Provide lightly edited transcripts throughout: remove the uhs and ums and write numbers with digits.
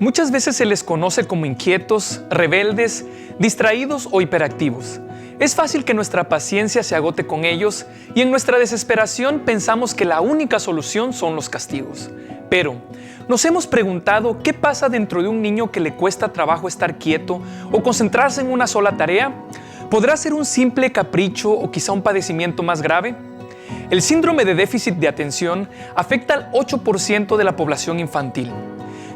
Muchas veces se les conoce como inquietos, rebeldes, distraídos o hiperactivos. Es fácil que nuestra paciencia se agote con ellos y en nuestra desesperación pensamos que la única solución son los castigos. Pero, ¿nos hemos preguntado qué pasa dentro de un niño que le cuesta trabajo estar quieto o concentrarse en una sola tarea? ¿Podrá ser un simple capricho o quizá un padecimiento más grave? El síndrome de déficit de atención afecta al 8% de la población infantil.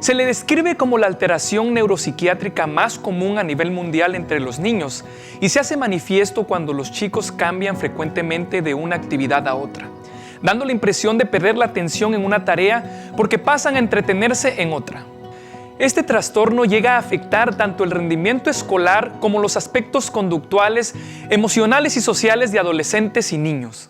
Se le describe como la alteración neuropsiquiátrica más común a nivel mundial entre los niños y se hace manifiesto cuando los chicos cambian frecuentemente de una actividad a otra, dando la impresión de perder la atención en una tarea porque pasan a entretenerse en otra. Este trastorno llega a afectar tanto el rendimiento escolar como los aspectos conductuales, emocionales y sociales de adolescentes y niños.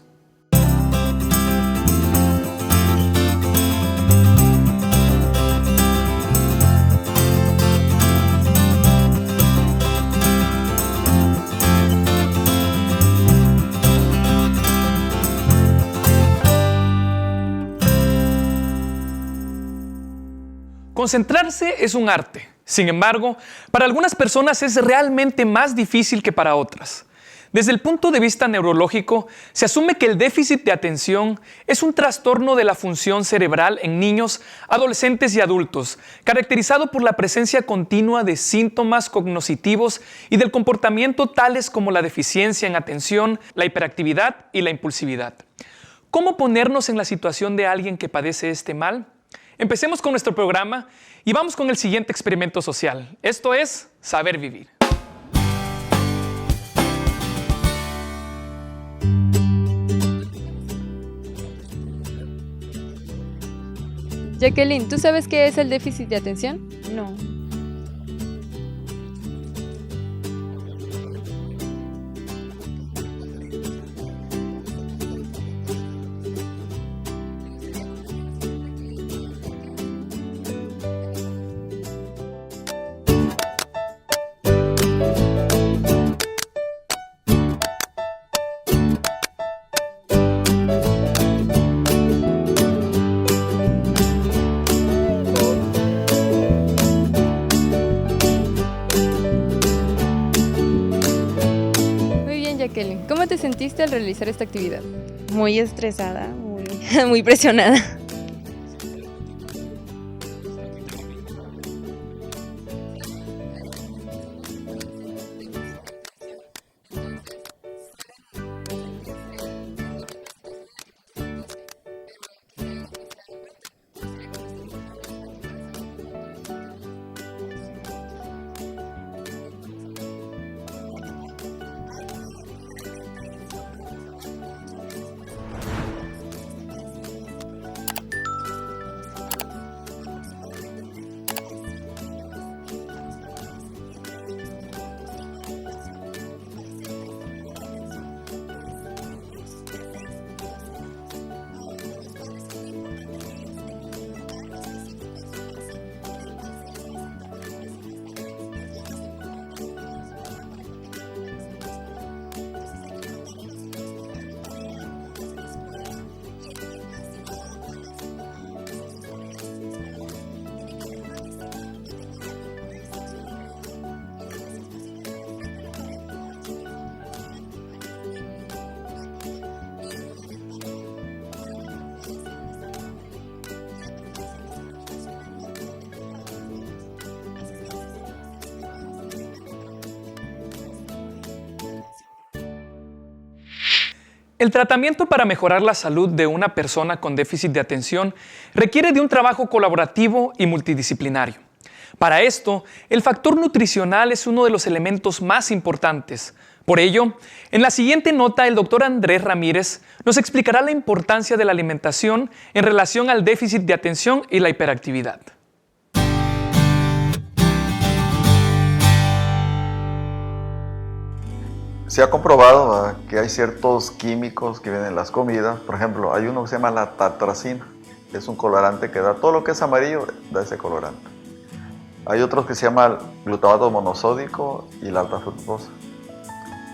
Concentrarse es un arte. Sin embargo, para algunas personas es realmente más difícil que para otras. Desde el punto de vista neurológico, se asume que el déficit de atención es un trastorno de la función cerebral en niños, adolescentes y adultos, caracterizado por la presencia continua de síntomas cognitivos y del comportamiento tales como la deficiencia en atención, la hiperactividad y la impulsividad. ¿Cómo ponernos en la situación de alguien que padece este mal? Empecemos con nuestro programa y vamos con el siguiente experimento social. Esto es Saber Vivir. Jacqueline, ¿tú sabes qué es el déficit de atención? No. Jacqueline, ¿cómo te sentiste al realizar esta actividad? Muy estresada, muy presionada. El tratamiento para mejorar la salud de una persona con déficit de atención requiere de un trabajo colaborativo y multidisciplinario. Para esto, el factor nutricional es uno de los elementos más importantes. Por ello, en la siguiente nota, el doctor Andrés Ramírez nos explicará la importancia de la alimentación en relación al déficit de atención y la hiperactividad. Se ha comprobado que hay ciertos químicos que vienen en las comidas. Por ejemplo, hay uno que se llama la tartracina. Es un colorante que da todo lo que es amarillo, da ese colorante. Hay otros que se llama glutamato monosódico y la alta fructosa.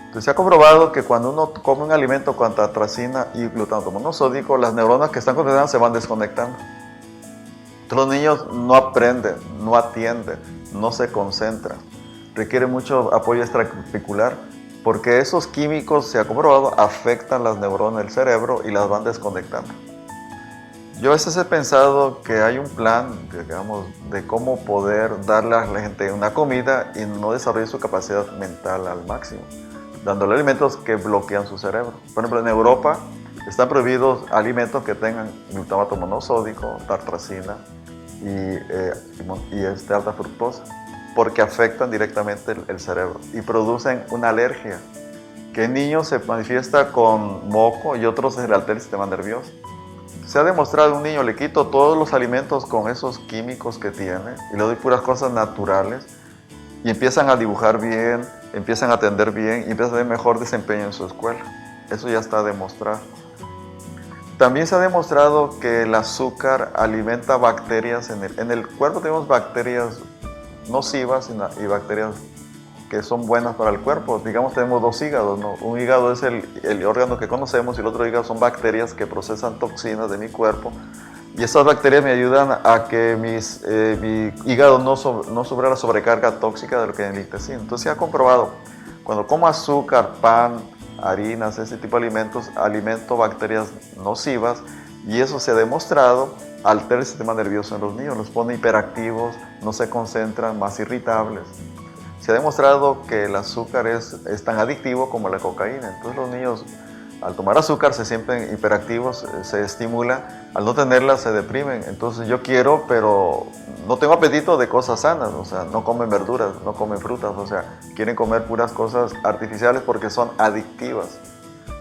Entonces se ha comprobado que cuando uno come un alimento con tartracina y glutamato monosódico, las neuronas que están conectadas se van desconectando. Los niños no aprenden, no atienden, no se concentran. Requiere mucho apoyo extraarticular porque esos químicos, se ha comprobado, afectan las neuronas del cerebro y las van desconectando. Yo a veces he pensado que hay un plan, digamos, de cómo poder darle a la gente una comida y no desarrollar su capacidad mental al máximo, dándole alimentos que bloquean su cerebro. Por ejemplo, en Europa están prohibidos alimentos que tengan glutamato monosódico, tartrazina y alta fructosa, porque afectan directamente el cerebro y producen una alergia, que en niños se manifiesta con moco y otros se le altera el sistema nervioso. Se ha demostrado, a un niño le quito todos los alimentos con esos químicos que tiene y le doy puras cosas naturales y empiezan a dibujar bien, empiezan a atender bien y empiezan a tener mejor desempeño en su escuela. Eso ya está demostrado. También se ha demostrado que el azúcar alimenta bacterias. En el cuerpo tenemos bacterias nocivas y bacterias que son buenas para el cuerpo. Digamos, tenemos dos hígados, ¿no? Un hígado es el órgano que conocemos y el otro hígado son bacterias que procesan toxinas de mi cuerpo. Y esas bacterias me ayudan a que mi hígado no sufra la sobrecarga tóxica de lo que hay en el intestino. Entonces se ha comprobado, cuando como azúcar, pan, harinas, ese tipo de alimentos, alimento bacterias nocivas, y eso se ha demostrado, altera el sistema nervioso en los niños, los pone hiperactivos, no se concentran, más irritables. Se ha demostrado que el azúcar es tan adictivo como la cocaína. Entonces los niños al tomar azúcar se sienten hiperactivos, se estimula, al no tenerla se deprimen. Entonces yo quiero, pero no tengo apetito de cosas sanas, o sea, no comen verduras, no comen frutas, o sea, quieren comer puras cosas artificiales porque son adictivas.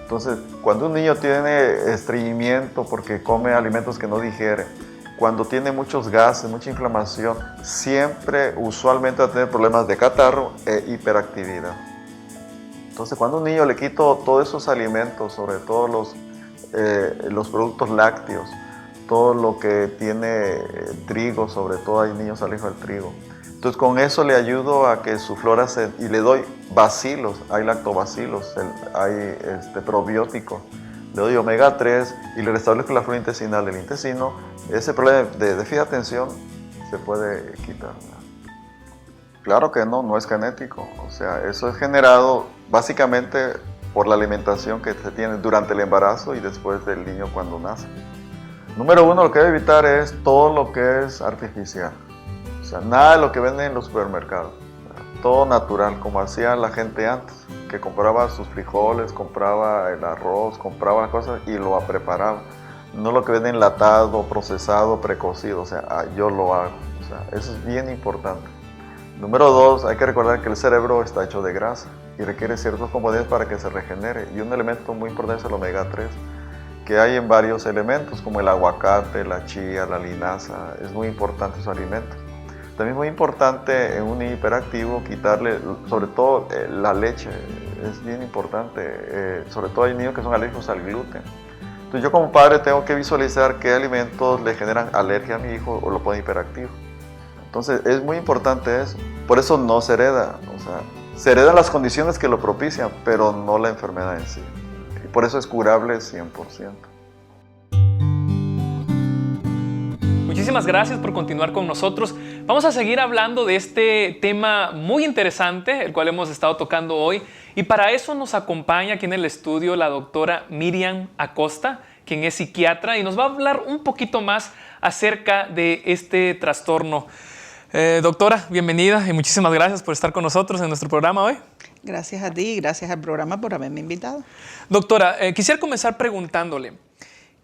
Entonces, cuando un niño tiene estreñimiento porque come alimentos que no digiere, cuando tiene muchos gases, mucha inflamación, siempre, usualmente va a tener problemas de catarro e hiperactividad. Entonces, cuando a un niño le quito todos esos alimentos, sobre todo los productos lácteos, todo lo que tiene trigo, sobre todo hay niños alérgicos al trigo. Entonces, con eso le ayudo a que su flora y le doy bacilos, hay lactobacilos, hay probióticos. Le doy omega 3 y le restablezco la flora intestinal del intestino. Ese problema de déficit de atención se puede quitar. Claro que no es genético. O sea, eso es generado básicamente por la alimentación que se tiene durante el embarazo y después del niño cuando nace. Número uno, lo que debe evitar es todo lo que es artificial. O sea, nada de lo que venden en los supermercados. Todo natural, como hacía la gente antes, que compraba sus frijoles, compraba el arroz, compraba cosas y lo preparaba. No lo que venden enlatado, procesado, precocido, o sea, yo lo hago. O sea, eso es bien importante. Número dos, hay que recordar que el cerebro está hecho de grasa y requiere ciertos componentes para que se regenere. Y un elemento muy importante es el omega 3, que hay en varios elementos, como el aguacate, la chía, la linaza. Es muy importante esos alimentos. También es muy importante en un hiperactivo quitarle, sobre todo la leche, es bien importante. Sobre todo hay niños que son alérgicos al gluten. Entonces yo como padre tengo que visualizar qué alimentos le generan alergia a mi hijo o lo ponen hiperactivo. Entonces es muy importante eso. Por eso no se hereda. O sea, se heredan las condiciones que lo propician, pero no la enfermedad en sí. Y por eso es curable 100%. Muchísimas gracias por continuar con nosotros. Vamos a seguir hablando de este tema muy interesante, el cual hemos estado tocando hoy. Y para eso nos acompaña aquí en el estudio la doctora Miriam Acosta, quien es psiquiatra y nos va a hablar un poquito más acerca de este trastorno. Doctora, bienvenida y muchísimas gracias por estar con nosotros en nuestro programa hoy. Gracias a ti y gracias al programa por haberme invitado. Doctora, quisiera comenzar preguntándole,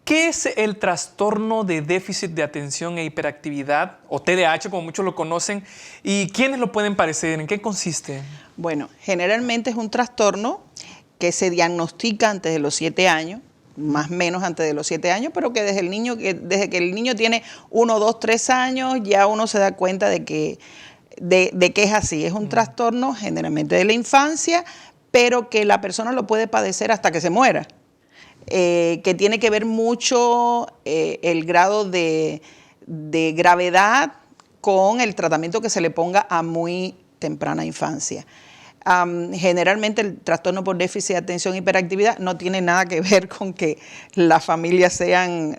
¿qué es el trastorno de déficit de atención e hiperactividad, o TDAH como muchos lo conocen, y quiénes lo pueden padecer? ¿En qué consiste? Bueno, generalmente es un trastorno que se diagnostica antes de los 7 años, más o menos antes de los 7 años, pero que desde que el niño tiene 1, 2, 3 años, ya uno se da cuenta de que es así. Es un trastorno generalmente de la infancia, pero que la persona lo puede padecer hasta que se muera. Que tiene que ver mucho el grado de gravedad con el tratamiento que se le ponga a muy temprana infancia. Generalmente el trastorno por déficit de atención e hiperactividad no tiene nada que ver con que las familias sean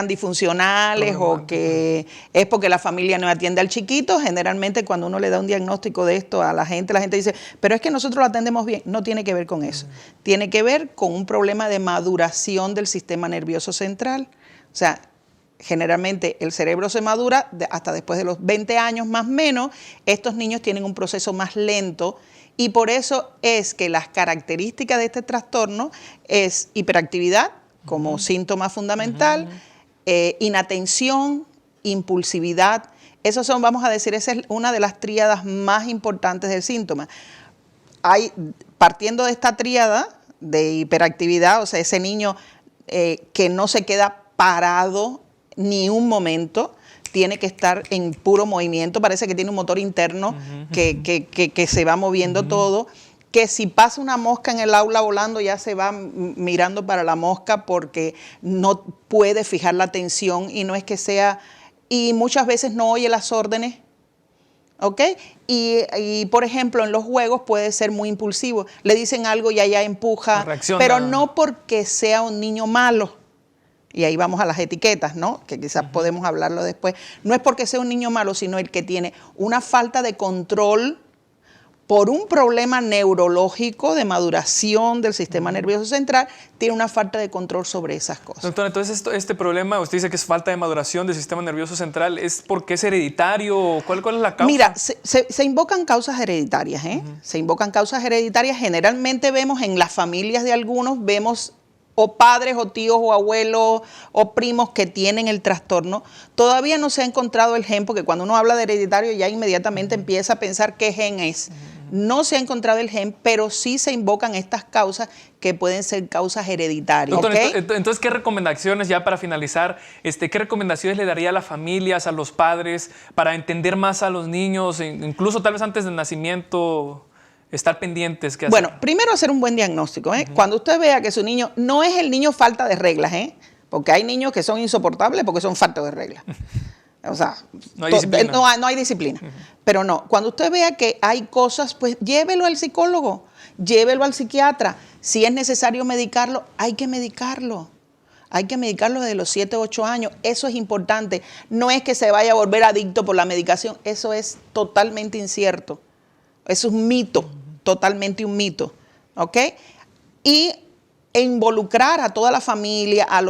disfuncionales o que es porque la familia no atiende al chiquito. Generalmente cuando uno le da un diagnóstico de esto a la gente dice, pero es que nosotros lo atendemos bien. No tiene que ver con eso. Tiene que ver con un problema de maduración del sistema nervioso central. O sea, generalmente el cerebro se madura hasta después de los 20 años más o menos. Estos niños tienen un proceso más lento y por eso es que las características de este trastorno es hiperactividad como síntoma fundamental, inatención, impulsividad. Esos son, vamos a decir, esa es una de las tríadas más importantes del síntoma. Partiendo de esta tríada de hiperactividad, o sea, ese niño que no se queda parado ni un momento, tiene que estar en puro movimiento, parece que tiene un motor interno que se va moviendo todo, que si pasa una mosca en el aula volando ya se va mirando para la mosca porque no puede fijar la atención y no es que sea, y muchas veces no oye las órdenes, ¿ok? Y por ejemplo en los juegos puede ser muy impulsivo, le dicen algo y allá empuja, pero no porque sea un niño malo. Y ahí vamos a las etiquetas, ¿no? Que quizás podemos hablarlo después. No es porque sea un niño malo, sino el que tiene una falta de control por un problema neurológico de maduración del sistema nervioso central, tiene una falta de control sobre esas cosas. Doctora, entonces este problema, usted dice que es falta de maduración del sistema nervioso central, ¿es porque es hereditario? ¿Cuál es la causa? Mira, se invocan causas hereditarias, ¿eh? Se invocan causas hereditarias. Generalmente vemos en las familias de algunos, vemos o padres o tíos o abuelos o primos que tienen el trastorno. Todavía no se ha encontrado el gen, porque cuando uno habla de hereditario ya inmediatamente empieza a pensar qué gen es. No se ha encontrado el gen, pero sí se invocan estas causas que pueden ser causas hereditarias. Doctor, ¿Okay? entonces, ¿qué recomendaciones, ya para finalizar, qué recomendaciones le daría a las familias, a los padres, para entender más a los niños, incluso tal vez antes del nacimiento? Estar pendientes. ¿Qué hacer? Bueno, primero hacer un buen diagnóstico. Cuando usted vea que su niño, no es el niño falta de reglas, porque hay niños que son insoportables porque son falta de reglas. O sea, no hay disciplina. No hay disciplina. Pero no, cuando usted vea que hay cosas, pues llévelo al psicólogo, llévelo al psiquiatra. Si es necesario medicarlo, hay que medicarlo. Hay que medicarlo desde los 7 o 8 años. Eso es importante. No es que se vaya a volver adicto por la medicación. Eso es totalmente incierto. Eso es un mito, totalmente un mito, ¿ok? Y involucrar a toda la familia, a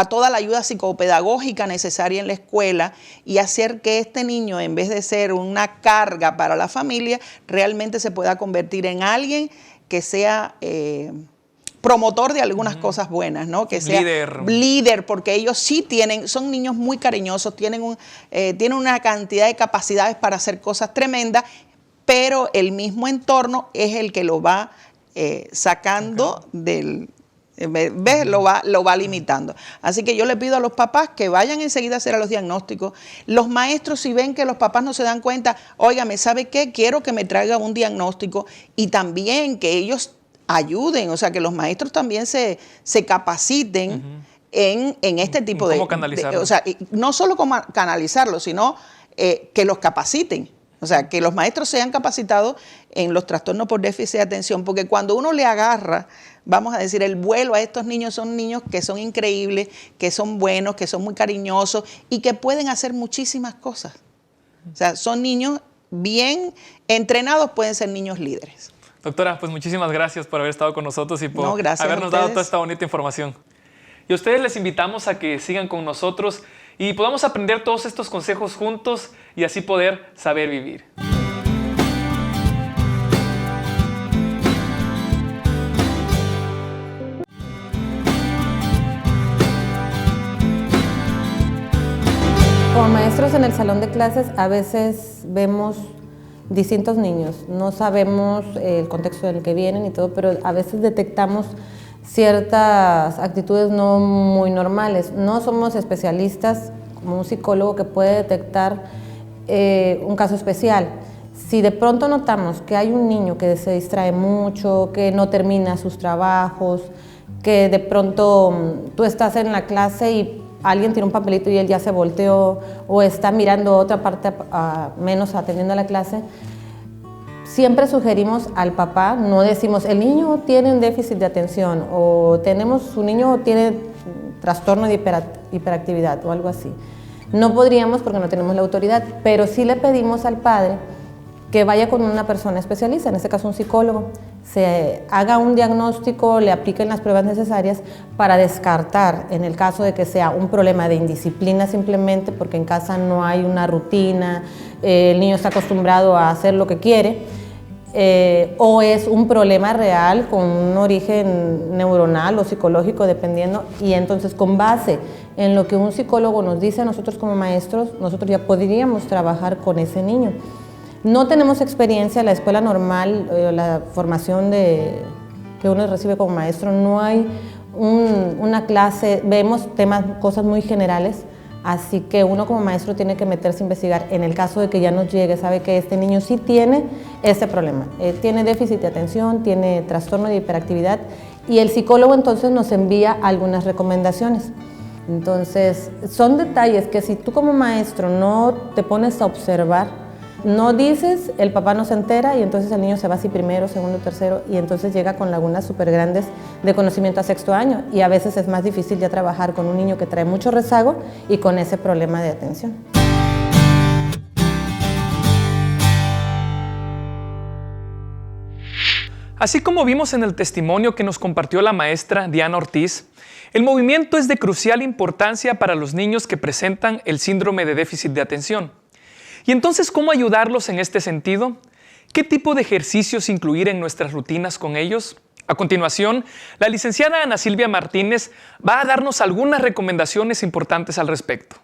toda la ayuda psicopedagógica necesaria en la escuela y hacer que este niño, en vez de ser una carga para la familia, realmente se pueda convertir en alguien que sea promotor de algunas cosas buenas, ¿no? Que sea líder, porque ellos sí son niños muy cariñosos, tienen una cantidad de capacidades para hacer cosas tremendas, pero el mismo entorno es el que lo va sacando del... ¿Ves? Lo va limitando. Así que yo le pido a los papás que vayan enseguida a hacer los diagnósticos. Los maestros, si ven que los papás no se dan cuenta, óigame, ¿sabe qué? Quiero que me traiga un diagnóstico, y también que ellos ayuden, o sea, que los maestros también se capaciten en este tipo de... ¿Cómo canalizarlo? O sea, no solo cómo canalizarlo, sino que los capaciten. O sea, que los maestros sean capacitados en los trastornos por déficit de atención, porque cuando uno le agarra, vamos a decir, el vuelo a estos niños, son niños que son increíbles, que son buenos, que son muy cariñosos y que pueden hacer muchísimas cosas. O sea, son niños bien entrenados, pueden ser niños líderes. Doctora, pues muchísimas gracias por haber estado con nosotros y por a habernos dado toda esta bonita información. Y a ustedes les invitamos a que sigan con nosotros y podamos aprender todos estos consejos juntos y así poder saber vivir. Como maestros en el salón de clases a veces vemos distintos niños, no sabemos el contexto en el que vienen y todo, pero a veces detectamos ciertas actitudes no muy normales. No somos especialistas como un psicólogo que puede detectar un caso especial. Si de pronto notamos que hay un niño que se distrae mucho, que no termina sus trabajos, que de pronto tú estás en la clase y alguien tiene un papelito y él ya se volteó o está mirando otra parte menos atendiendo a la clase, siempre sugerimos al papá, no decimos el niño tiene un déficit de atención o su niño tiene trastorno de hiperactividad o algo así. No podríamos porque no tenemos la autoridad, pero sí le pedimos al padre que vaya con una persona especialista, en este caso un psicólogo, se haga un diagnóstico, le apliquen las pruebas necesarias para descartar, en el caso de que sea un problema de indisciplina simplemente porque en casa no hay una rutina, el niño está acostumbrado a hacer lo que quiere, o es un problema real con un origen neuronal o psicológico, dependiendo, y entonces con base en lo que un psicólogo nos dice a nosotros como maestros, nosotros ya podríamos trabajar con ese niño. No tenemos experiencia en la escuela normal, la formación que uno recibe como maestro, no hay una clase, vemos cosas muy generales, así que uno como maestro tiene que meterse a investigar. En el caso de que ya nos llegue, sabe que este niño sí tiene ese problema, tiene déficit de atención, tiene trastorno de hiperactividad, y el psicólogo entonces nos envía algunas recomendaciones. Entonces, son detalles que si tú como maestro no te pones a observar, no dices, el papá no se entera y entonces el niño se va así primero, segundo, tercero y entonces llega con lagunas súper grandes de conocimiento a sexto año y a veces es más difícil ya trabajar con un niño que trae mucho rezago y con ese problema de atención. Así como vimos en el testimonio que nos compartió la maestra Diana Ortiz, el movimiento es de crucial importancia para los niños que presentan el síndrome de déficit de atención. Y entonces, ¿cómo ayudarlos en este sentido? ¿Qué tipo de ejercicios incluir en nuestras rutinas con ellos? A continuación, la licenciada Ana Silvia Martínez va a darnos algunas recomendaciones importantes al respecto.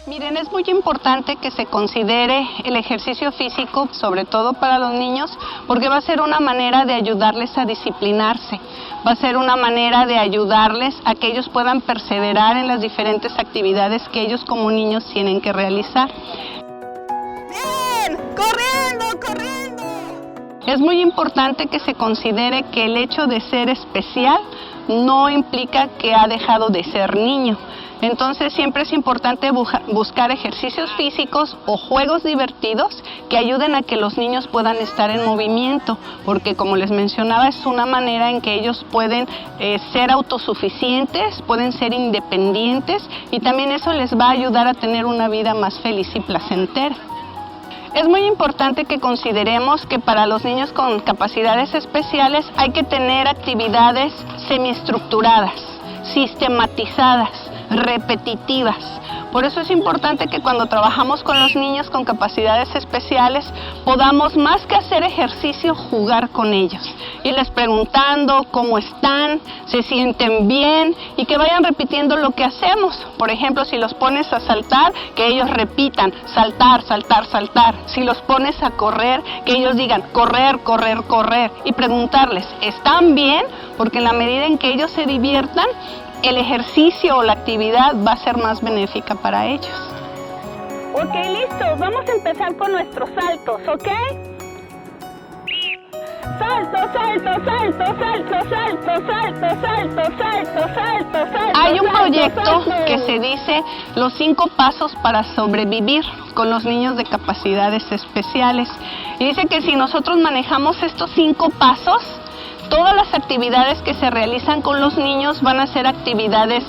Miren, es muy importante que se considere el ejercicio físico, sobre todo para los niños, porque va a ser una manera de ayudarles a disciplinarse. Va a ser una manera de ayudarles a que ellos puedan perseverar en las diferentes actividades que ellos como niños tienen que realizar. ¡Bien! ¡Corriendo, corriendo! Es muy importante que se considere que el hecho de ser especial no implica que ha dejado de ser niño. Entonces siempre es importante buscar ejercicios físicos o juegos divertidos que ayuden a que los niños puedan estar en movimiento, porque como les mencionaba es una manera en que ellos pueden ser autosuficientes, pueden ser independientes y también eso les va a ayudar a tener una vida más feliz y placentera. Es muy importante que consideremos que para los niños con capacidades especiales hay que tener actividades semiestructuradas, sistematizadas, repetitivas. Por eso es importante que cuando trabajamos con los niños con capacidades especiales podamos, más que hacer ejercicio, jugar con ellos. Irles preguntando cómo están, se sienten bien y que vayan repitiendo lo que hacemos. Por ejemplo, si los pones a saltar, que ellos repitan saltar, saltar, saltar. Si los pones a correr, que ellos digan correr, correr, correr. Y preguntarles, ¿están bien? Porque en la medida en que ellos se diviertan, el ejercicio o la actividad va a ser más benéfica para ellos. Ok, listo, vamos a empezar con nuestros saltos, ¿ok? Salto, salto, salto, salto, salto, salto, salto, salto, salto, salto. Hay un proyecto que se dice los 5 pasos para sobrevivir con los niños de capacidades especiales. Y dice que si nosotros manejamos estos 5 pasos, todas las actividades que se realizan con los niños van a ser actividades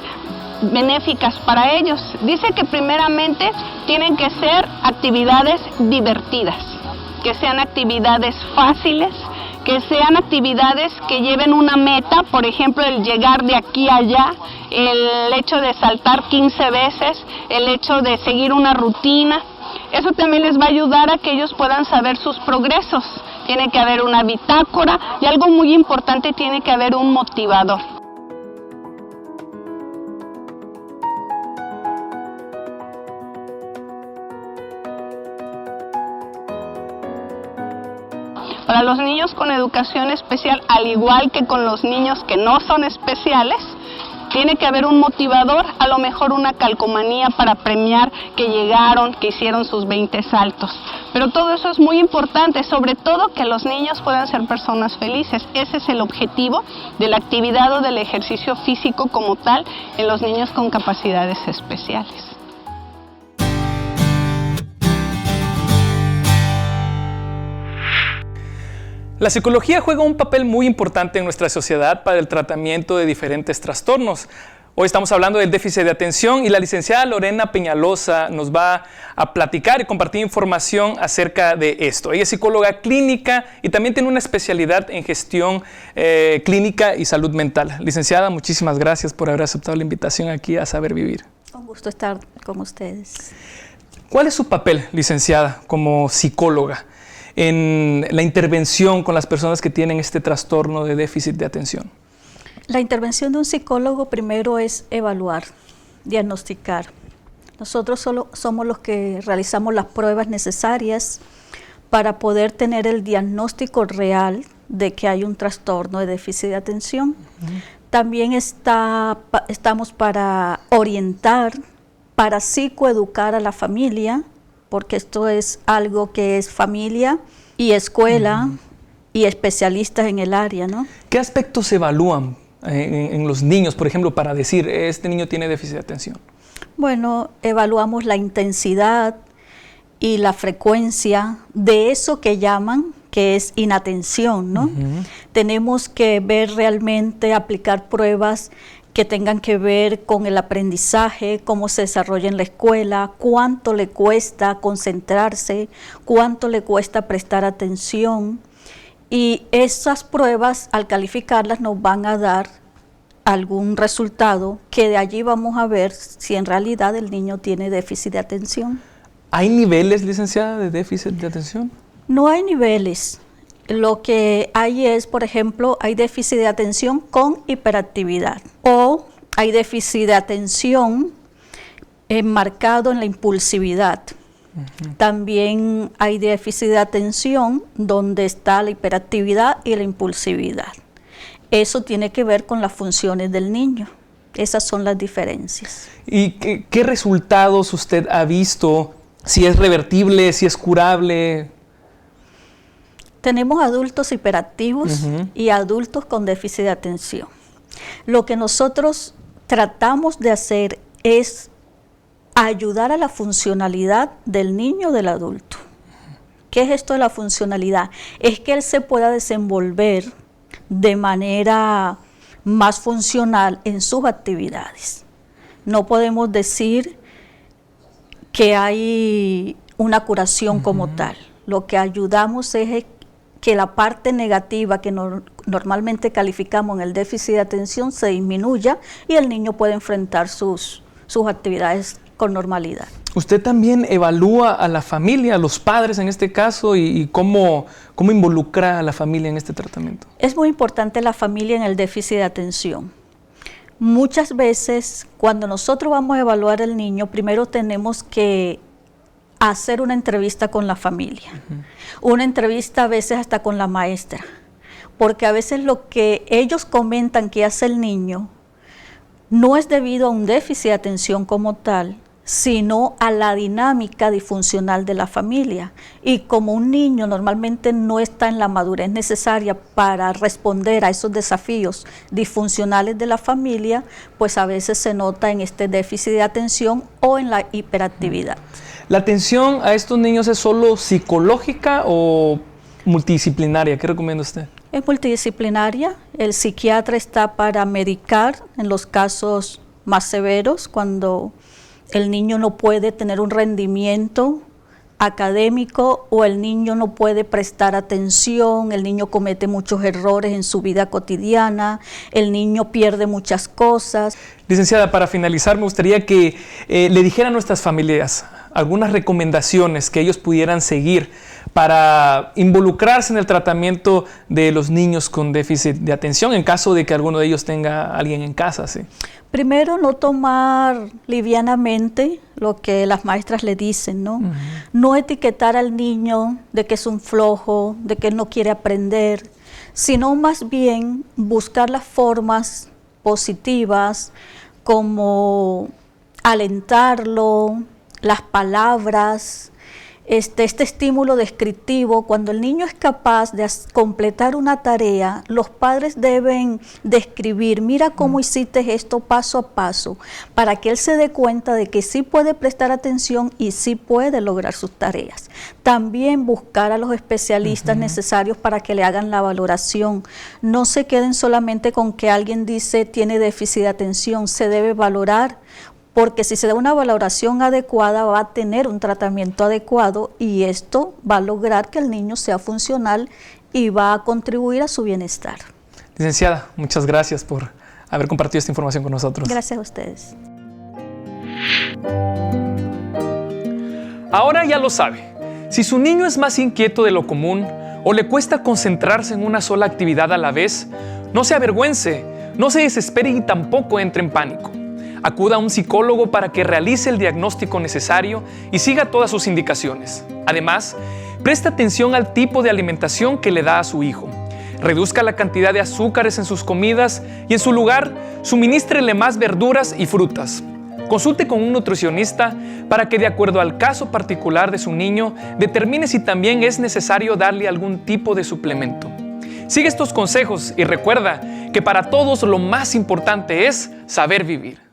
benéficas para ellos. Dice que primeramente tienen que ser actividades divertidas, que sean actividades fáciles, que sean actividades que lleven una meta, por ejemplo, el llegar de aquí a allá, el hecho de saltar 15 veces, el hecho de seguir una rutina. Eso también les va a ayudar a que ellos puedan saber sus progresos. Tiene que haber una bitácora y algo muy importante, tiene que haber un motivador. Para los niños con educación especial, al igual que con los niños que no son especiales, tiene que haber un motivador, a lo mejor una calcomanía para premiar que llegaron, que hicieron sus 20 saltos. Pero todo eso es muy importante, sobre todo que los niños puedan ser personas felices. Ese es el objetivo de la actividad o del ejercicio físico como tal en los niños con capacidades especiales. La psicología juega un papel muy importante en nuestra sociedad para el tratamiento de diferentes trastornos. Hoy estamos hablando del déficit de atención y la licenciada Lorena Peñalosa nos va a platicar y compartir información acerca de esto. Ella es psicóloga clínica y también tiene una especialidad en gestión clínica y salud mental. Licenciada, muchísimas gracias por haber aceptado la invitación aquí a Saber Vivir. Un gusto estar con ustedes. ¿Cuál es su papel, licenciada, como psicóloga en la intervención con las personas que tienen este trastorno de déficit de atención? La intervención de un psicólogo primero es evaluar, diagnosticar. Nosotros solo somos los que realizamos las pruebas necesarias para poder tener el diagnóstico real de que hay un trastorno de déficit de atención. También estamos para orientar, para psicoeducar a la familia, porque esto es algo que es familia y escuela y especialistas en el área, ¿no? ¿Qué aspectos se evalúan en los niños, por ejemplo, para decir, este niño tiene déficit de atención? Bueno, evaluamos la intensidad y la frecuencia de eso que llaman, que es inatención, ¿no? Tenemos que ver realmente, aplicar pruebas que tengan que ver con el aprendizaje, cómo se desarrolla en la escuela, cuánto le cuesta concentrarse, cuánto le cuesta prestar atención. Y esas pruebas, al calificarlas, nos van a dar algún resultado que de allí vamos a ver si en realidad el niño tiene déficit de atención. ¿Hay niveles, licenciada, de déficit de atención? No hay niveles. Lo que hay es, por ejemplo, hay déficit de atención con hiperactividad o hay déficit de atención enmarcado en la impulsividad. También hay déficit de atención donde está la hiperactividad y la impulsividad. Eso tiene que ver con las funciones del niño. Esas son las diferencias. ¿Y qué resultados usted ha visto? ¿Si es revertible, si es curable? Tenemos adultos hiperactivos y adultos con déficit de atención. Lo que nosotros tratamos de hacer es ayudar a la funcionalidad del niño o del adulto. ¿Qué es esto de la funcionalidad? Es que él se pueda desenvolver de manera más funcional en sus actividades. No podemos decir que hay una curación como tal. Lo que ayudamos es que la parte negativa que normalmente calificamos en el déficit de atención se disminuya y el niño puede enfrentar sus actividades con normalidad. ¿Usted también evalúa a la familia, a los padres en este caso, y cómo involucra a la familia en este tratamiento? Es muy importante la familia en el déficit de atención. Muchas veces, cuando nosotros vamos a evaluar al niño, primero tenemos que hacer una entrevista con la familia. Una entrevista a veces hasta con la maestra, porque a veces lo que ellos comentan que hace el niño no es debido a un déficit de atención como tal, sino a la dinámica disfuncional de la familia. Y como un niño normalmente no está en la madurez necesaria para responder a esos desafíos disfuncionales de la familia, pues a veces se nota en este déficit de atención o en la hiperactividad. ¿La atención a estos niños es solo psicológica o multidisciplinaria? ¿Qué recomienda usted? Es multidisciplinaria. El psiquiatra está para medicar en los casos más severos, cuando el niño no puede tener un rendimiento académico o el niño no puede prestar atención, el niño comete muchos errores en su vida cotidiana, el niño pierde muchas cosas. Licenciada, para finalizar, me gustaría que le dijera a nuestras familias algunas recomendaciones que ellos pudieran seguir para involucrarse en el tratamiento de los niños con déficit de atención, en caso de que alguno de ellos tenga a alguien en casa, ¿sí? Primero, no tomar livianamente lo que las maestras le dicen, ¿no? No etiquetar al niño de que es un flojo, de que él no quiere aprender, sino más bien buscar las formas positivas como alentarlo, las palabras, este estímulo descriptivo. Cuando el niño es capaz de completar una tarea, los padres deben describir, mira cómo hiciste esto paso a paso, para que él se dé cuenta de que sí puede prestar atención y sí puede lograr sus tareas. También buscar a los especialistas necesarios para que le hagan la valoración. No se queden solamente con que alguien dice tiene déficit de atención, se debe valorar, porque si se da una valoración adecuada va a tener un tratamiento adecuado y esto va a lograr que el niño sea funcional y va a contribuir a su bienestar. Licenciada, muchas gracias por haber compartido esta información con nosotros. Gracias a ustedes. Ahora ya lo sabe. Si su niño es más inquieto de lo común o le cuesta concentrarse en una sola actividad a la vez, no se avergüence, no se desespere y tampoco entre en pánico. Acuda a un psicólogo para que realice el diagnóstico necesario y siga todas sus indicaciones. Además, preste atención al tipo de alimentación que le da a su hijo. Reduzca la cantidad de azúcares en sus comidas y en su lugar, suministrele más verduras y frutas. Consulte con un nutricionista para que, de acuerdo al caso particular de su niño, determine si también es necesario darle algún tipo de suplemento. Sigue estos consejos y recuerda que para todos lo más importante es saber vivir.